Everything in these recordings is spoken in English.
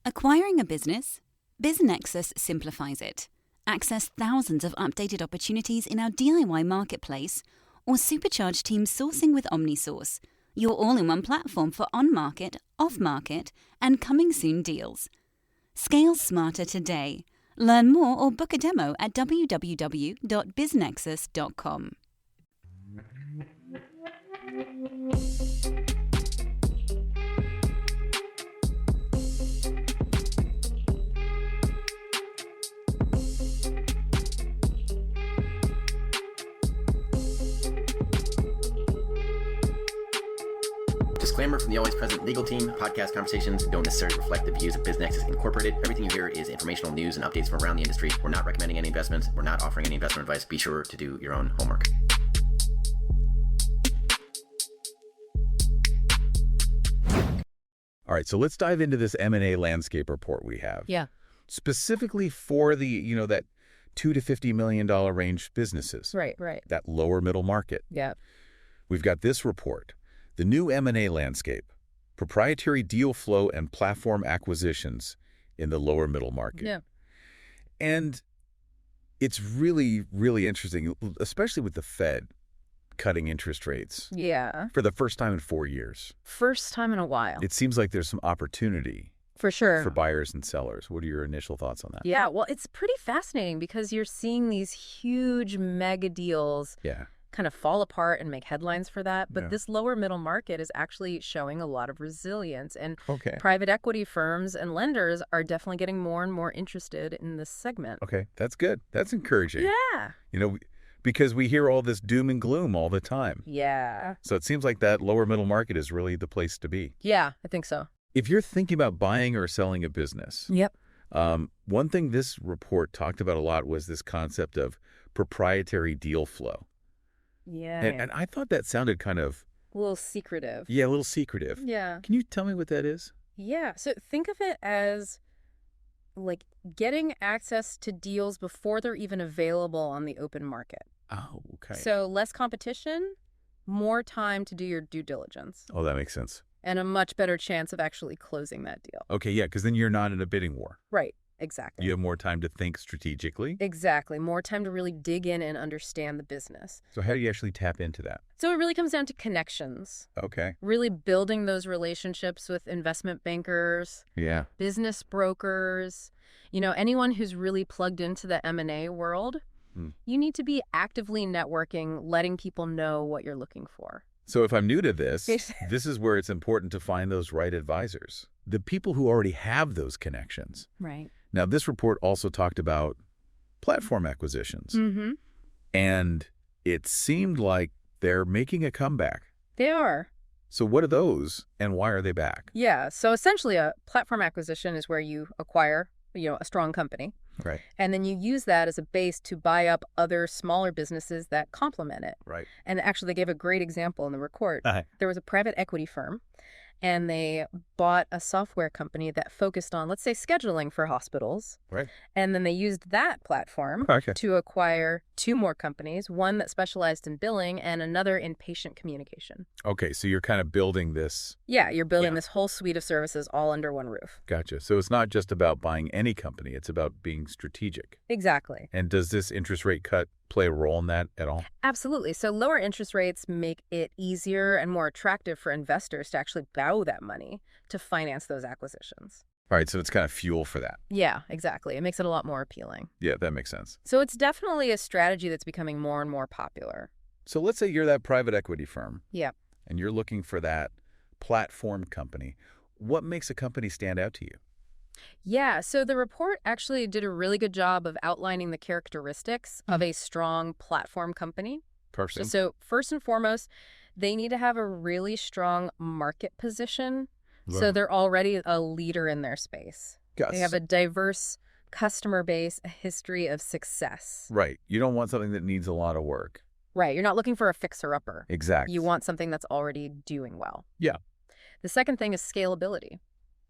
Acquiring a business? BizNexus simplifies it. Access thousands of updated opportunities in our DIY marketplace or supercharge team sourcing with OmniSource, your all-in-one platform for on-market, off-market, and coming-soon deals. Scale smarter today. Learn more or book a demo at www.biznexus.com. Disclaimer from the always present legal team. Podcast conversations don't necessarily reflect the views of BizNexus Incorporated. Everything you hear is informational news and updates from around the industry. We're not recommending any investments. We're not offering any investment advice. Be sure to do your own homework. All right, so let's dive into this M&A landscape report we have. Yeah. Specifically for the, that $2 to $50 million range businesses. Right. That lower middle market. Yeah. We've got this report. The new M&A landscape, proprietary deal flow and platform acquisitions in the lower middle market. Yeah. And it's really, really interesting, especially with the Fed cutting interest rates. Yeah. For the first time in 4 years. First time in a while. It seems like there's some opportunity. For sure. For buyers and sellers. What are your initial thoughts on that? Yeah, well, it's pretty fascinating because you're seeing these huge mega deals kind of fall apart and make headlines for that. But this lower middle market is actually showing a lot of resilience. And private equity firms and lenders are definitely getting more and more interested in this segment. Okay, that's good. That's encouraging. Yeah. Because we hear all this doom and gloom all the time. Yeah. So it seems like that lower middle market is really the place to be. Yeah, I think so. If you're thinking about buying or selling a business, one thing this report talked about a lot was this concept of proprietary deal flow. Yeah. And I thought that sounded kind of... a little secretive. Yeah, a little secretive. Yeah. Can you tell me what that is? Yeah. So think of it as like getting access to deals before they're even available on the open market. Oh, okay. So less competition, more time to do your due diligence. Oh, that makes sense. And a much better chance of actually closing that deal. Okay, yeah, because then you're not in a bidding war. Right, exactly. You have more time to think strategically. Exactly, more time to really dig in and understand the business. So how do you actually tap into that? So it really comes down to connections. Okay. Really building those relationships with investment bankers, business brokers, anyone who's really plugged into the M&A world. You need to be actively networking, letting people know what you're looking for. So if I'm new to this, this is where it's important to find those right advisors, the people who already have those connections. Right. Now, this report also talked about platform acquisitions. Mm-hmm. And it seemed like they're making a comeback. They are. So what are those and why are they back? Yeah. So essentially a platform acquisition is where you acquire, a strong company. Right. And then you use that as a base to buy up other smaller businesses that complement it. Right. And actually, they gave a great example in the report. There was a private equity firm, and they bought a software company that focused on, let's say, scheduling for hospitals. Right. And then they used that platform to acquire two more companies, one that specialized in billing and another in patient communication. Okay, so you're kind of building this. Yeah, you're building this whole suite of services all under one roof. Gotcha. So it's not just about buying any company. It's about being strategic. Exactly. And does this interest rate cut play a role in that at all? Absolutely. So lower interest rates make it easier and more attractive for investors to actually borrow that money to finance those acquisitions. All right, so it's kind of fuel for that. Yeah, exactly. It makes it a lot more appealing. Yeah, that makes sense. So it's definitely a strategy that's becoming more and more popular. So let's say you're that private equity firm. Yeah. And you're looking for that platform company. What makes a company stand out to you? Yeah, so the report actually did a really good job of outlining the characteristics of a strong platform company. Perfect. So first and foremost, they need to have a really strong market position. Right. So they're already a leader in their space. Yes. They have a diverse customer base, a history of success. Right. You don't want something that needs a lot of work. Right. You're not looking for a fixer-upper. Exactly. You want something that's already doing well. Yeah. The second thing is scalability.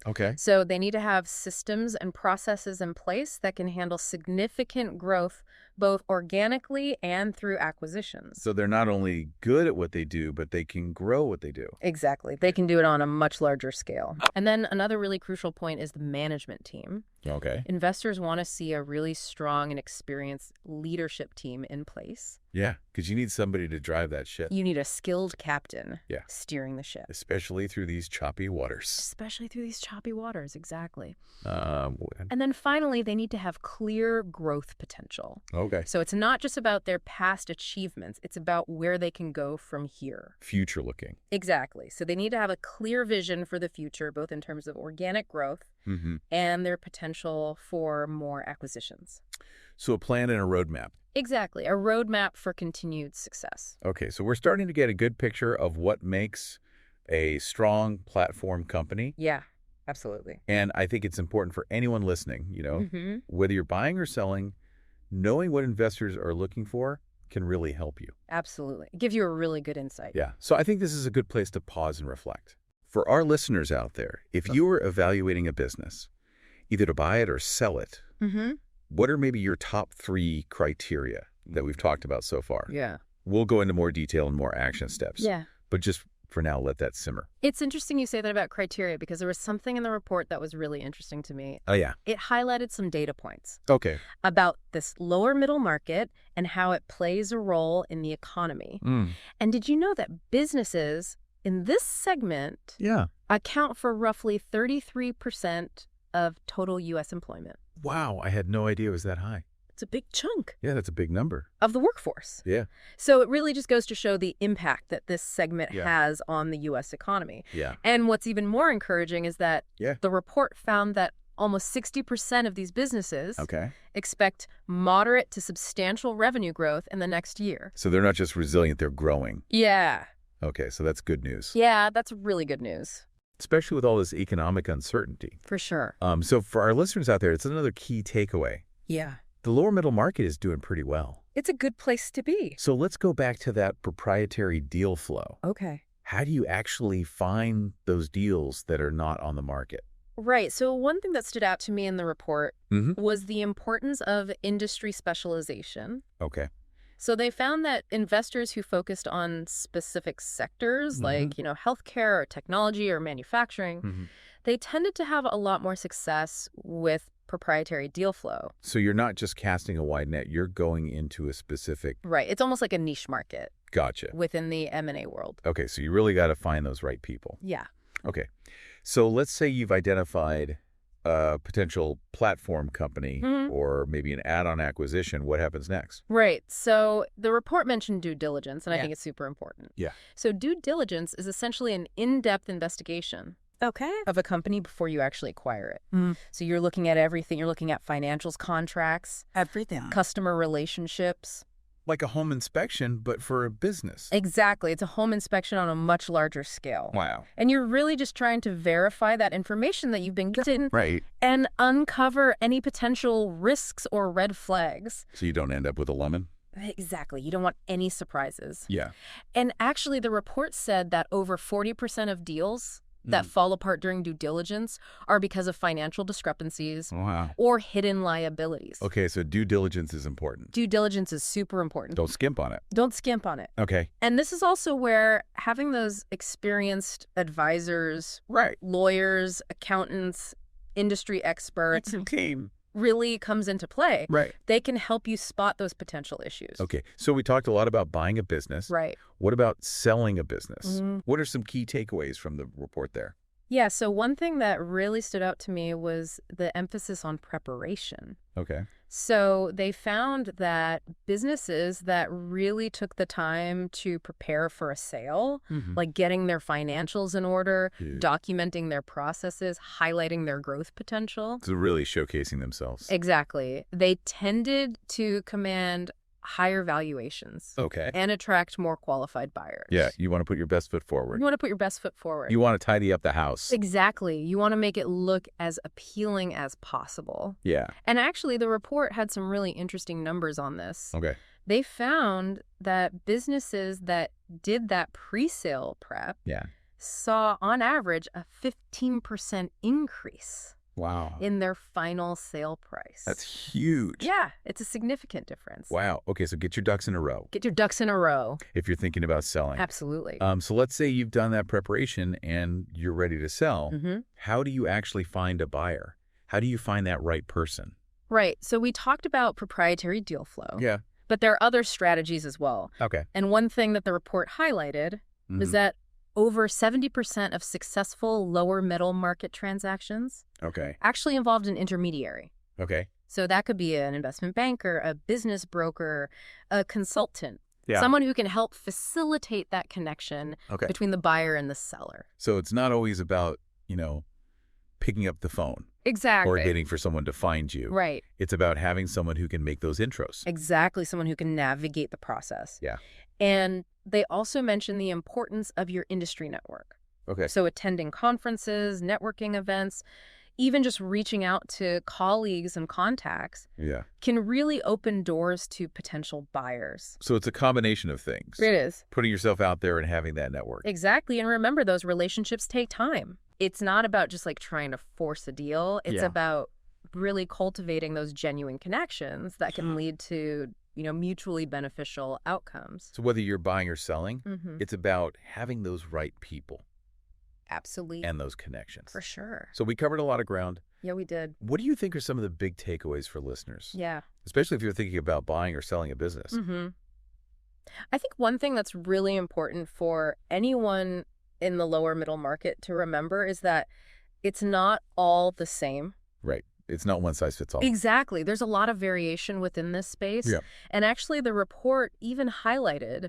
Okay. So they need to have systems and processes in place that can handle significant growth both organically and through acquisitions. So they're not only good at what they do, but they can grow what they do. Exactly. They can do it on a much larger scale. And then another really crucial point is the management team. Okay. Investors want to see a really strong and experienced leadership team in place. Yeah, because you need somebody to drive that ship. You need a skilled captain steering the ship. Especially through these choppy waters. Especially through these choppy waters, exactly. And then finally, they need to have clear growth potential. Okay. So it's not just about their past achievements. It's about where they can go from here. Future looking. Exactly. So they need to have a clear vision for the future, both in terms of organic growth and their potential for more acquisitions. So a plan and a roadmap. Exactly. A roadmap for continued success. Okay, so we're starting to get a good picture of what makes a strong platform company. Yeah, absolutely. And I think it's important for anyone listening, whether you're buying or selling, knowing what investors are looking for can really help you. Absolutely. Give you a really good insight. Yeah. So I think this is a good place to pause and reflect. For our listeners out there, if you were evaluating a business, either to buy it or sell it, what are maybe your top 3 criteria that we've talked about so far? Yeah. We'll go into more detail and more action steps. Yeah. But just for now, let that simmer. It's interesting you say that about criteria because there was something in the report that was really interesting to me. Oh, yeah. It highlighted some data points. Okay. About this lower middle market and how it plays a role in the economy. And did you know that businesses in this segment account for roughly 33% of total U.S. employment? Wow, I had no idea it was that high. It's a big chunk. Yeah, that's a big number. Of the workforce. Yeah. So it really just goes to show the impact that this segment has on the U.S. economy. Yeah. And what's even more encouraging is that the report found that almost 60% of these businesses expect moderate to substantial revenue growth in the next year. So they're not just resilient, they're growing. Yeah. Okay, so that's good news. Yeah, that's really good news. Especially with all this economic uncertainty. For sure. So for our listeners out there, it's another key takeaway. Yeah. The lower middle market is doing pretty well. It's a good place to be. So let's go back to that proprietary deal flow. Okay. How do you actually find those deals that are not on the market? Right. So one thing that stood out to me in the report was the importance of industry specialization. Okay. So they found that investors who focused on specific sectors like, healthcare or technology or manufacturing, they tended to have a lot more success with proprietary deal flow. So you're not just casting a wide net, you're going into a specific... Right. It's almost like a niche market. Gotcha. Within the M&A world. Okay, so you really got to find those right people. Yeah. Okay. So let's say you've identified a potential platform company or maybe an add-on acquisition. What happens next? Right. So the report mentioned due diligence, and I think it's super important. Yeah. So due diligence is essentially an in-depth investigation of a company before you actually acquire it. So you're looking at everything. You're looking at financials, contracts, everything, customer relationships. Like a home inspection, but for a business. Exactly. It's a home inspection on a much larger scale. Wow. And you're really just trying to verify that information that you've been given. Right. And uncover any potential risks or red flags. So you don't end up with a lemon? Exactly. You don't want any surprises. Yeah. And actually, the report said that over 40% of deals that fall apart during due diligence are because of financial discrepancies or hidden liabilities. Okay, so due diligence is important. Due diligence is super important. Don't skimp on it. Don't skimp on it. Okay. And this is also where having those experienced advisors, lawyers, accountants, industry experts, team really comes into play. Right. They can help you spot those potential issues. Okay. So we talked a lot about buying a business. Right. What about selling a business? What are some key takeaways from the report there? Yeah. So one thing that really stood out to me was the emphasis on preparation. Okay. So they found that businesses that really took the time to prepare for a sale, like getting their financials in order, documenting their processes, highlighting their growth potential. So really showcasing themselves. Exactly. They tended to command higher valuations. Okay. And attract more qualified buyers. Yeah, you want to put your best foot forward. You want to put your best foot forward. You want to tidy up the house. Exactly. You want to make it look as appealing as possible. Yeah. And actually, the report had some really interesting numbers on this. Okay. They found that businesses that did that pre-sale prep saw, on average, a 15% increase Wow. in their final sale price. That's huge. Yeah, it's a significant difference. Wow. Okay, so get your ducks in a row. Get your ducks in a row. If you're thinking about selling. Absolutely. So let's say you've done that preparation and you're ready to sell. Mm-hmm. How do you actually find a buyer? How do you find that right person? Right. So we talked about proprietary deal flow. Yeah. But there are other strategies as well. Okay. And one thing that the report highlighted was that over 70% of successful lower middle market transactions actually involved an intermediary. Okay. So that could be an investment banker, a business broker, a consultant, Yeah. someone who can help facilitate that connection between the buyer and the seller. So it's not always about, picking up the phone. Exactly. Or waiting for someone to find you. Right. It's about having someone who can make those intros. Exactly. Someone who can navigate the process. Yeah. And they also mention the importance of your industry network. Okay. So attending conferences, networking events, even just reaching out to colleagues and contacts can really open doors to potential buyers. So it's a combination of things. It is. Putting yourself out there and having that network. Exactly. And remember, those relationships take time. It's not about just trying to force a deal. It's about really cultivating those genuine connections that can lead to, mutually beneficial outcomes. So whether you're buying or selling, it's about having those right people. Absolutely. And those connections. For sure. So we covered a lot of ground. Yeah, we did. What do you think are some of the big takeaways for listeners? Yeah. Especially if you're thinking about buying or selling a business. I think one thing that's really important for anyone in the lower middle market to remember is that it's not all the same. Right. It's not one size fits all. Exactly. There's a lot of variation within this space. Yeah. And actually the report even highlighted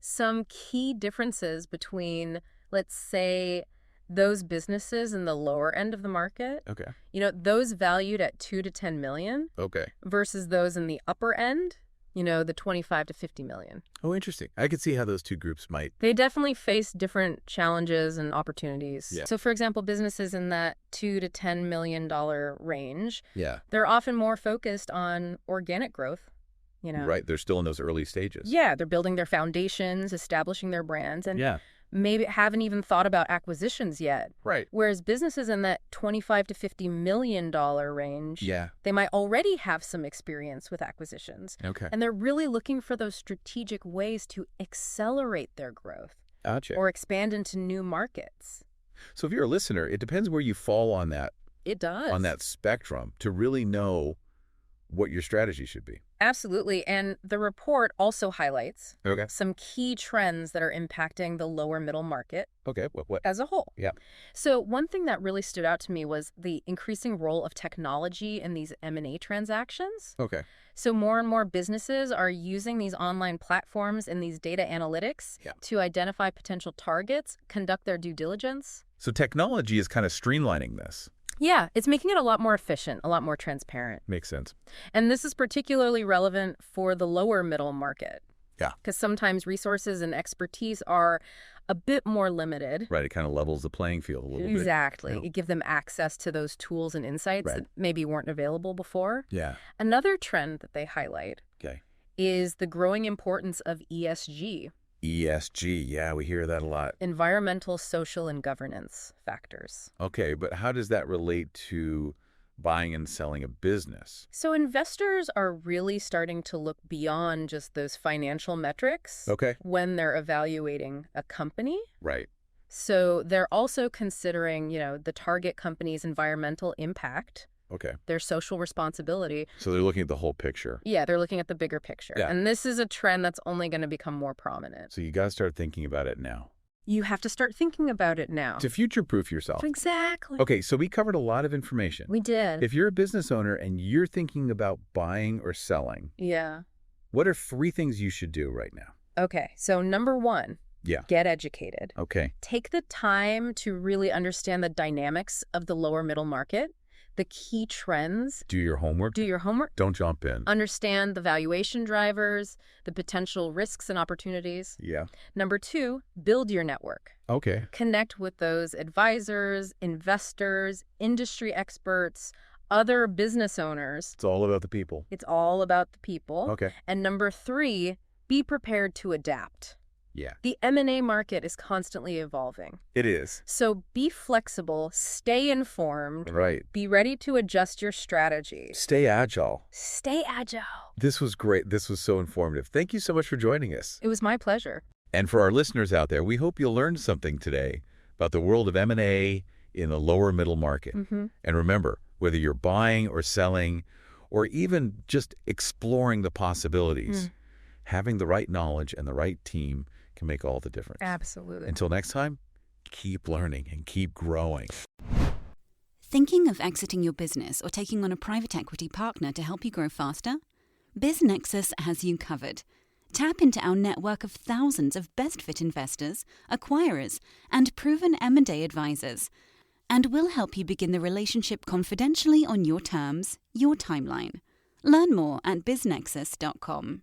some key differences between, let's say, those businesses in the lower end of the market. Okay. Those valued at 2 to 10 million. Okay. Versus those in the upper end, the 25 to 50 million. Oh, interesting. I could see how those two groups might. They definitely face different challenges and opportunities. Yeah. So, for example, businesses in that $2 to $10 million range, Yeah. they're often more focused on organic growth. Right. They're still in those early stages. Yeah. They're building their foundations, establishing their brands, and maybe haven't even thought about acquisitions yet. Right. Whereas businesses in that $25 to $50 million range, they might already have some experience with acquisitions. Okay. And they're really looking for those strategic ways to accelerate their growth. Gotcha. Or expand into new markets. So if you're a listener, it depends where you fall on that. It does. On that spectrum to really know what your strategy should be. Absolutely. And the report also highlights Okay. some key trends that are impacting the lower middle market Okay. What? as a whole. Yeah. So one thing that really stood out to me was the increasing role of technology in these M&A transactions. Okay. So more and more businesses are using these online platforms and these data analytics to identify potential targets, conduct their due diligence. So technology is kind of streamlining this. Yeah, it's making it a lot more efficient, a lot more transparent. Makes sense. And this is particularly relevant for the lower middle market. Yeah. Because sometimes resources and expertise are a bit more limited. Right. It kind of levels the playing field a little bit. Exactly. You give them access to those tools and insights that maybe weren't available before. Yeah. Another trend that they highlight is the growing importance of ESG. ESG. Yeah, we hear that a lot. Environmental, social, and governance factors. Okay, but how does that relate to buying and selling a business? So investors are really starting to look beyond just those financial metrics when they're evaluating a company. Right. So they're also considering, the target company's environmental impact. Okay. Their social responsibility. So they're looking at the whole picture. Yeah, they're looking at the bigger picture. Yeah. And this is a trend that's only going to become more prominent. So you got to start thinking about it now. You have to start thinking about it now. To future-proof yourself. Exactly. Okay, so we covered a lot of information. We did. If you're a business owner and you're thinking about buying or selling, what are 3 things you should do right now? Okay, so number 1. Get educated. Okay. Take the time to really understand the dynamics of the lower middle market, the key trends. Do your homework. Don't jump in. Understand the valuation drivers, the potential risks and opportunities. Yeah. Number 2, build your network. Okay. Connect with those advisors, investors, industry experts, other business owners. It's all about the people. It's all about the people. Okay. And number 3, be prepared to adapt. Yeah. The M&A market is constantly evolving. It is. So be flexible, stay informed. Right. Be ready to adjust your strategy. Stay agile. Stay agile. This was great. This was so informative. Thank you so much for joining us. It was my pleasure. And for our listeners out there, we hope you learned something today about the world of M&A in the lower middle market. And remember, whether you're buying or selling or even just exploring the possibilities, having the right knowledge and the right team can make all the difference. Absolutely. Until next time, keep learning and keep growing. Thinking of exiting your business or taking on a private equity partner to help you grow faster? BizNexus has you covered. Tap into our network of thousands of best-fit investors, acquirers, and proven M&A advisors, and we'll help you begin the relationship confidentially on your terms, your timeline. Learn more at biznexus.com.